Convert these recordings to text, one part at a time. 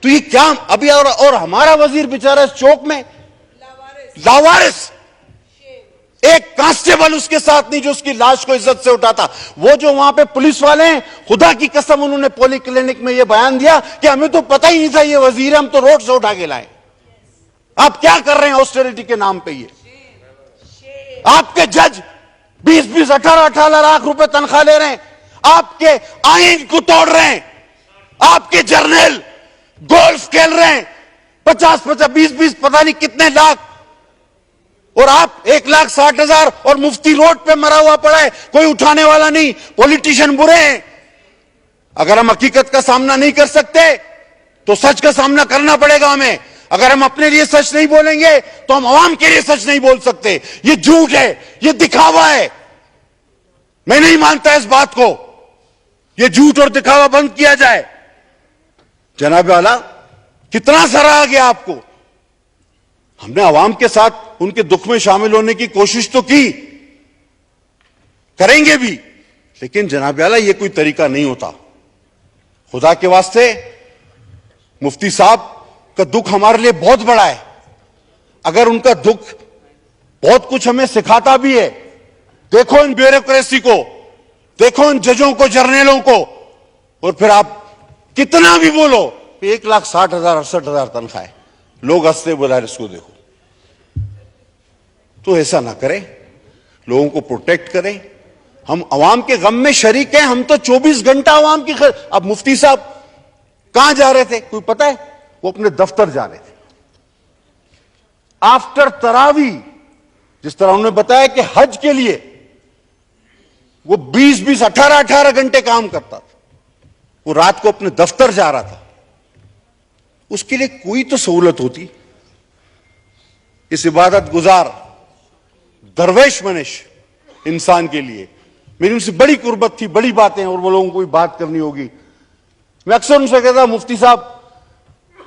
तो ये क्या अभी और हमारा वजीर बेचारा चौक में लावारिस, एक कांस्टेबल उसके साथ नहीं जो उसकी लाश को इज्जत से उठाता। वो जो वहां पे पुलिस वाले हैं, खुदा की कसम उन्होंने पोली क्लिनिक में ये बयान दिया कि हमें तो पता ही नहीं था ये वजीर है, हम तो रोड से उठा के लाए। आप क्या कर रहे हैं ऑस्टेरिटी के नाम पे? ये आपके जज 20-20, 18-18 लाख रुपए तनख्वाह ले रहे हैं, आपके आईन को तोड़ रहे हैं, आपके जर्नल गोल्फ खेल रहे हैं 50-50, 20-20 पता नहीं कितने लाख, और आप 1,60,000 और मुफ्ती रोड पे मरा हुआ पड़ा है, कोई उठाने वाला नहीं। पॉलिटिशियन बुरे हैं। अगर हम हकीकत का सामना नहीं कर सकते तो सच का सामना करना पड़ेगा हमें। अगर हम अपने लिए सच नहीं बोलेंगे तो हम आवाम के लिए सच नहीं बोल सकते। ये झूठ है, ये दिखावा है। मैं नहीं मानता इस बात को। ये झूठ और दिखावा बंद किया जाए। जनाब आला, कितना सराहा गया आपको। हमने आवाम के साथ उनके दुख में शामिल होने की कोशिश तो की, करेंगे भी, लेकिन जनाब आला ये कोई तरीका नहीं होता। खुदा के वास्ते मुफ्ती साहब का दुख हमारे लिए बहुत बड़ा है। अगर उनका दुख बहुत कुछ हमें सिखाता भी है, देखो इन ब्यूरोक्रेसी को, देखो इन जजों को, जर्नलों को, और फिर आप कितना भी बोलो 1,60,000 68,000 तनख्वाह है, लोग हंसते बुलाए इसको देखो। तो ऐसा ना करें, लोगों को प्रोटेक्ट करें। हम अवाम के गम में शरीक हैं। हम तो 24 घंटा अवाम की अब मुफ्ती साहब कहां जा रहे थे कोई पता है? वो अपने दफ्तर जा रहे थे आफ्टर तरावी। जिस तरह उन्होंने बताया कि हज के लिए वो 20-20, 18-18 घंटे काम करता था, वो रात को अपने दफ्तर जा रहा था। उसके लिए कोई तो सहूलत होती। इस इबादत गुजार दरवेश मनिश इंसान के लिए मेरी उनसे बड़ी कुर्बत थी, बड़ी बातें, और वो लोगों को भी बात करनी होगी। मैं अक्सर उनसे कहता, मुफ्ती साहब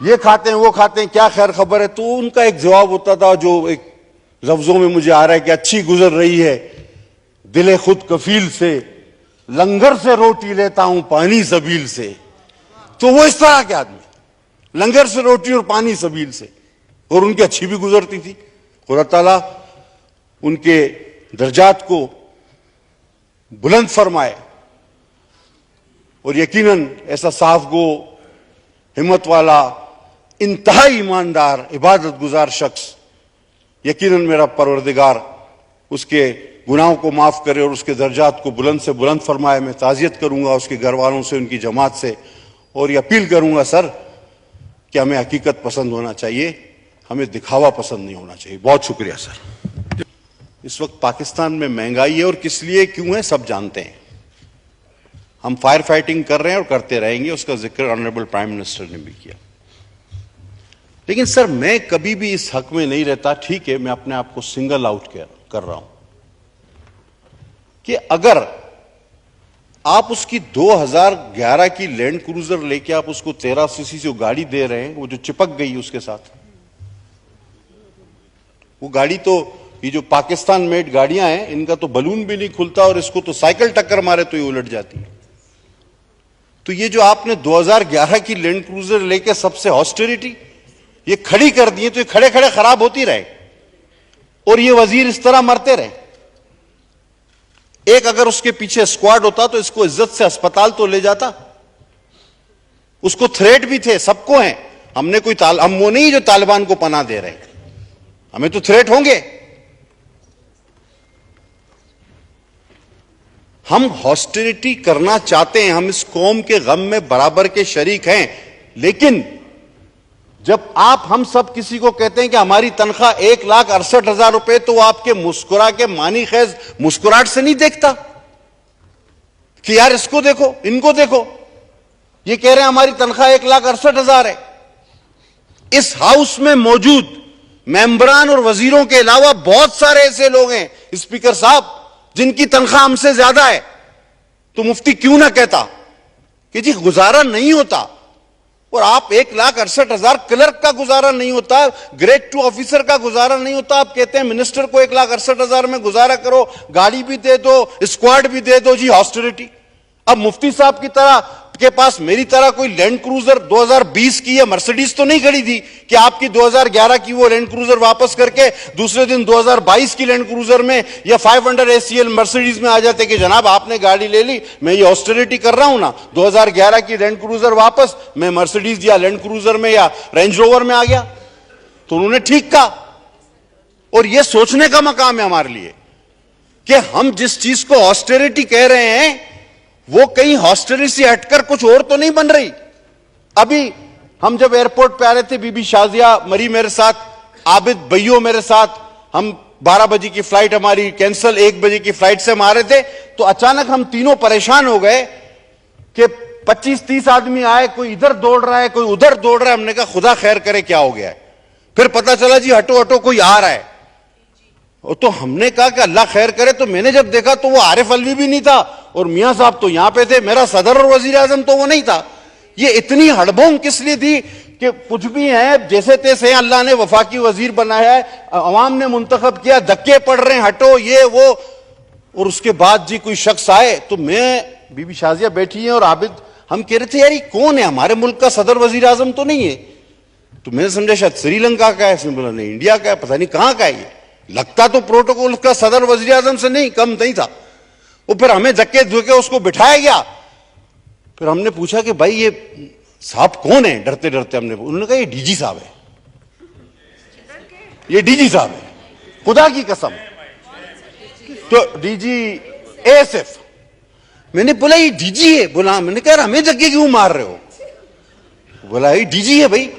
ये खाते हैं, वो खाते हैं, क्या खैर खबर है? तो उनका एक जवाब होता था जो एक लफ्जों में मुझे आ रहा है कि अच्छी गुजर रही है, दिले खुद कफील से, लंगर से रोटी लेता हूं पानी सबील से। तो वो इस तरह के आदमी, लंगर से रोटी और पानी सबील से, और उनकी अच्छी भी गुजरती थी। खुदा ताला उनके दर्जात को बुलंद फरमाए, और यकीनन ऐसा साफ गो, हिम्मत वाला, इंतहाई ईमानदार, इबादत गुजार शख्स, यकीनन मेरा परवरदिगार उसके गुनाहों को माफ करे और उसके दर्जात को बुलंद से बुलंद फरमाए। मैं ताज़ियत करूंगा उसके घर वालों से, उनकी जमात से, और ये अपील करूंगा सर कि हमें हकीकत पसंद होना चाहिए, हमें दिखावा पसंद नहीं होना चाहिए। बहुत शुक्रिया सर। इस वक्त पाकिस्तान में महंगाई है, और किस लिए क्यों है सब जानते हैं। हम फायर फाइटिंग कर रहे हैं और करते रहेंगे, उसका जिक्र ऑनरेबल प्राइम मिनिस्टर ने भी किया। लेकिन सर मैं कभी भी इस हक में नहीं रहता, ठीक है मैं अपने आप को सिंगल आउट कर रहा हूं, कि अगर आप उसकी 2011 की लैंड क्रूजर लेके आप उसको 13 सीसी से गाड़ी दे रहे हैं, वो जो चिपक गई उसके साथ, वो गाड़ी तो, ये जो पाकिस्तान मेड गाड़ियां हैं इनका तो बलून भी नहीं खुलता, और इसको तो साइकिल टक्कर मारे तो ये उलट जाती है। तो ये जो आपने 2011 की लैंड क्रूजर लेके सबसे ऑस्टेरिटी ये खड़ी कर दी है, तो ये खड़े खड़े खराब होती रहे और ये वजीर इस तरह मरते रहे। एक अगर उसके पीछे स्क्वाड होता तो इसको इज्जत से अस्पताल तो ले जाता। उसको थ्रेट भी थे, सबको हैं। हमने कोई हम वो नहीं जो तालिबान को पनाह दे रहे हैं, हमें तो थ्रेट होंगे। हम हॉस्टिलिटी करना चाहते हैं, हम इस कौम के गम में बराबर के शरीक हैं, लेकिन जब आप हम सब किसी को कहते हैं कि हमारी तनख्वाह 1,68,000 रुपए, तो आपके मुस्कुरा के मानी खैज मुस्कुराहट से नहीं देखता कि यार इसको देखो, इनको देखो, ये कह रहे हैं हमारी तनख्वाह 1,68,000 है। इस हाउस में मौजूद मेंबरान और वजीरों के अलावा बहुत सारे ऐसे लोग हैं स्पीकर साहब जिनकी तनख्वाह हमसे ज्यादा है। तो मुफ्ती क्यों ना कहता कि जी गुजारा नहीं होता, और आप 1,68,000 क्लर्क का गुजारा नहीं होता, ग्रेड 2 ऑफिसर का गुजारा नहीं होता, आप कहते हैं मिनिस्टर को 1,68,000 में गुजारा करो, गाड़ी भी दे दो, स्क्वाड भी दे दो, जी हॉस्टिलिटी। अब मुफ्ती साहब की तरह आपके पास मेरी तरह कोई लैंड क्रूजर 2020 की या मर्सिडीज तो नहीं खड़ी थी कि आपकी 2011 की वो लैंड क्रूजर वापस करके दूसरे दिन 2022 की लैंड क्रूजर में या 500 ACL मर्सिडीज में आ जाते कि जनाब आपने गाड़ी ले ली, मैं ये ऑस्टेरिटी कर रहा हूं ना, 2011 की लैंड क्रूजर वापस, मैं मर्सिडीज या लैंड क्रूजर में या रेंज रोवर में आ गया। तो उन्होंने ठीक कहा। और ये सोचने का मकाम है हमारे लिए कि हम जिस चीज को ऑस्टेरिटी कह रहे हैं वो कहीं हॉस्टेरिटी से हटकर कुछ और तो नहीं बन रही। अभी हम जब एयरपोर्ट पे आ रहे थे, बीबी शाजिया मरी मेरे साथ, आबिद भैयो मेरे साथ, हम 12 बजे की फ्लाइट हमारी कैंसिल, 1 बजे की फ्लाइट से हम आ रहे थे, तो अचानक हम तीनों परेशान हो गए कि 25-30 आदमी आए, कोई इधर दौड़ रहा है, कोई उधर दौड़ रहा है। हमने कहा खुदा खैर करे क्या हो गया है। फिर पता चला जी हटो हटो कोई आ रहा है। तो हमने कहा कि अल्लाह खैर करे। तो मैंने जब देखा तो वो आरिफ अलवी भी नहीं था और मियां साहब तो यहां पे थे, मेरा सदर और वजीर आजम तो वो नहीं था। ये इतनी हड़बोंग किस लिए थी कि कुछ भी है जैसे तैसे हैं, अल्लाह ने वफाकी वजीर बनाया है, अवाम ने मुंतखब किया, धक्के पड़ रहे हैं, हटो ये वो। और उसके बाद जी कोई शख्स आए तो मैं, बीबी शाजिया बैठी है और आबिद, हम कह रहे थे यार ये कौन है, हमारे मुल्क का सदर वजीर आजम तो नहीं है। तो मैंने समझा शायद श्रीलंका का है, इसने बोला नहीं इंडिया का है, पता नहीं कहां का है ये। लगता तो प्रोटोकॉल का सदर वजीर आजम से नहीं कम नहीं था। वो फिर हमें धक्के धुके उसको बिठाया गया। फिर हमने पूछा कि भाई ये साहब कौन है, डरते डरते हमने, उन्होंने कहा ये डीजी साहब है, ये डीजी साहब है, खुदा की कसम। तो डीजी ASF। मैंने बोला ये डीजी है, बोला मैंने कहा हमें धक्के क्यों मार रहे हो, बोला ये डीजी है भाई।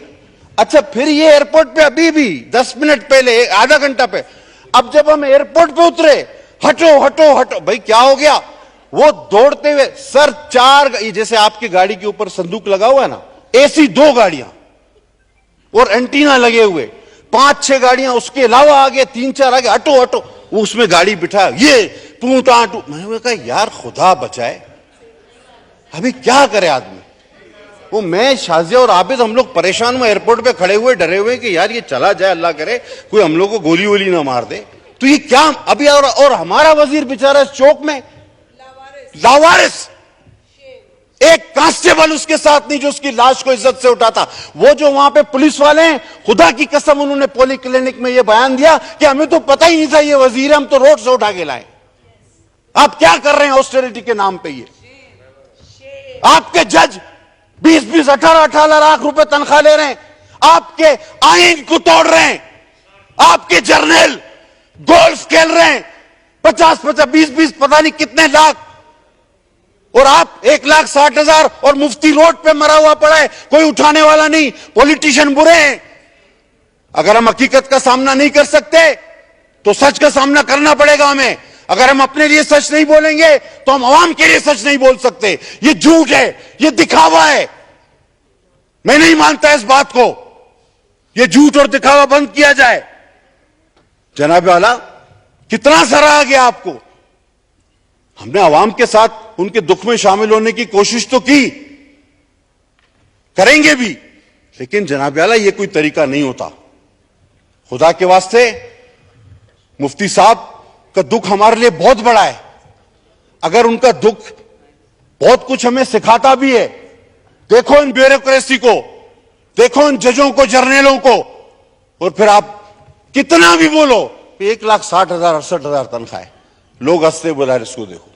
अच्छा फिर ये एयरपोर्ट पे अभी भी 10 मिनट पहले, आधा घंटा पे, अब जब हम एयरपोर्ट पे उतरे, हटो हटो हटो, भाई क्या हो गया। वो दौड़ते हुए सर 4, जैसे आपकी गाड़ी के ऊपर संदूक लगा हुआ है ना, AC 2 गाड़ियां और एंटीना लगे हुए, 5-6 गाड़ियां उसके अलावा आगे 3-4 आगे, हटो हटो। वो उसमें गाड़ी बिठा, ये पूटा टू। मैंने कहा यार खुदा बचाए, अभी क्या करे आदमी। वो मैं, शाजिया और आबिद हम लोग परेशान हुए, एयरपोर्ट पे खड़े हुए डरे हुए कि यार ये चला जाए, अल्लाह करे कोई हम लोग को गोली वोली ना मार दे। तो ये क्या अभी, और हमारा वजीर बेचारा चौक में लावारिस, एक कांस्टेबल उसके साथ नहीं जो उसकी लाश को इज्जत से उठाता। वो जो वहां पे पुलिस वाले हैं, खुदा की कसम उन्होंने पॉली क्लिनिक में ये बयान दिया कि हमें तो पता ही नहीं था ये वजीर है, हम तो रोड से उठा के लाए। आप क्या कर रहे हैं ऑस्टेरिटी के नाम पे। ये आपके जज 20-20, 18-18 लाख रुपए तनख्वाह ले रहे हैं, आपके आईन को तोड़ रहे हैं, आपके जर्नल गोल्फ खेल रहे हैं 50-50, 20-20 पता नहीं कितने लाख, और आप 1,60,000 और मुफ्ती रोड पे मरा हुआ पड़ा है, कोई उठाने वाला नहीं। पॉलिटिशियन बुरे हैं। अगर हम हकीकत का सामना नहीं कर सकते तो सच का सामना करना पड़ेगा हमें। अगर हम अपने लिए सच नहीं बोलेंगे तो हम आवाम के लिए सच नहीं बोल सकते। ये झूठ है, ये दिखावा है। मैं नहीं मानता इस बात को। ये झूठ और दिखावा बंद किया जाए। जनाब आला, कितना सराहा गया आपको। हमने आवाम के साथ उनके दुख में शामिल होने की कोशिश तो की, करेंगे भी, लेकिन जनाब आला ये कोई तरीका नहीं होता। खुदा के वास्ते, मुफ्ती साहब का दुख हमारे लिए बहुत बड़ा है। अगर उनका दुख बहुत कुछ हमें सिखाता भी है, देखो इन ब्यूरोक्रेसी को, देखो इन जजों को, जर्नलों को, और फिर आप कितना भी बोलो 1,60,000 68,000 तनख्वाह है, लोग हंसते बोला इसको देखो।